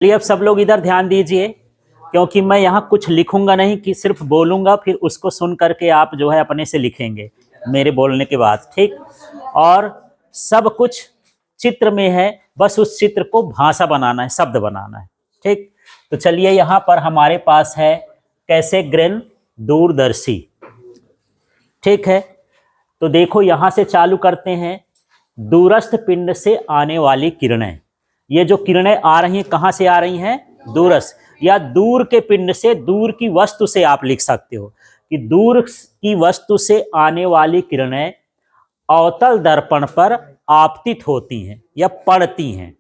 चलिए अब सब लोग इधर ध्यान दीजिए, क्योंकि मैं यहाँ कुछ लिखूंगा नहीं कि सिर्फ बोलूंगा, फिर उसको सुन करके आप जो है अपने से लिखेंगे मेरे बोलने के बाद, ठीक। और सब कुछ चित्र में है, बस उस चित्र को भाषा बनाना है, शब्द बनाना है, ठीक। तो चलिए यहाँ पर हमारे पास है कैसेग्रेन दूरदर्शी, ठीक है। तो देखो यहाँ से चालू करते हैं। दूरस्थ पिंड से आने वाली किरणें, ये जो किरणें आ रही हैं कहाँ से आ रही हैं? दूरस्थ, या दूर के पिंड से, दूर की वस्तु से आप लिख सकते हो कि दूर की वस्तु से आने वाली किरणें अवतल दर्पण पर आपतित होती हैं या पड़ती हैं।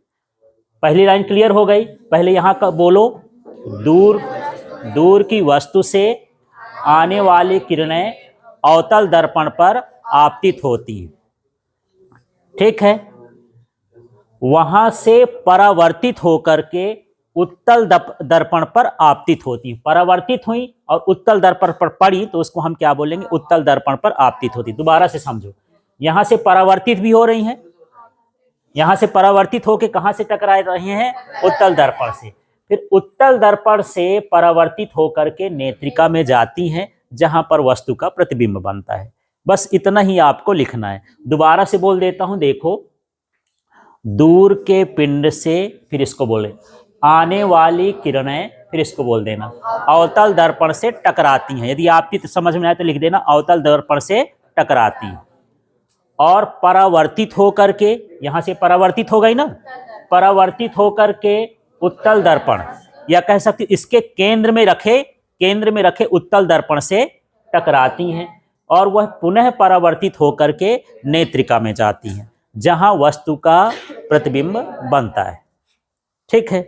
पहली लाइन क्लियर हो गई। पहले यहाँ का बोलो, दूर की वस्तु से आने वाली किरणें अवतल दर्पण पर आपतित होती हैं, ठीक है। वहां से परावर्तित होकर के उत्तल दर्पण पर आपतित होती हैं। परावर्तित हुई और उत्तल दर्पण पर पड़ी तो उसको हम क्या बोलेंगे? उत्तल दर्पण पर आपतित होती। दोबारा से समझो, यहां से परावर्तित भी हो रही हैं, यहां से परावर्तित होकर कहां से टकरा रही हैं? उत्तल दर्पण से। फिर उत्तल दर्पण से परावर्तित होकर के नेत्रिका में जाती हैं, जहां पर वस्तु का प्रतिबिंब बनता है। बस इतना ही आपको लिखना है। दोबारा से बोल देता हूं, देखो, दूर के पिंड से, फिर इसको बोले आने वाली किरणें, फिर इसको बोल देना अवतल दर्पण से टकराती हैं। यदि आपकी समझ में आए तो लिख देना अवतल दर्पण से टकराती हैं। और परावर्तित होकर के, यहां से परावर्तित हो गई ना, परावर्तित होकर के उत्तल दर्पण, या कह सकते इसके केंद्र में रखे उत्तल दर्पण से टकराती हैं, और वह पुनः परावर्तित होकर के नेत्रिका में जाती हैं, जहां वस्तु का प्रतिबिंब बनता है, ठीक है।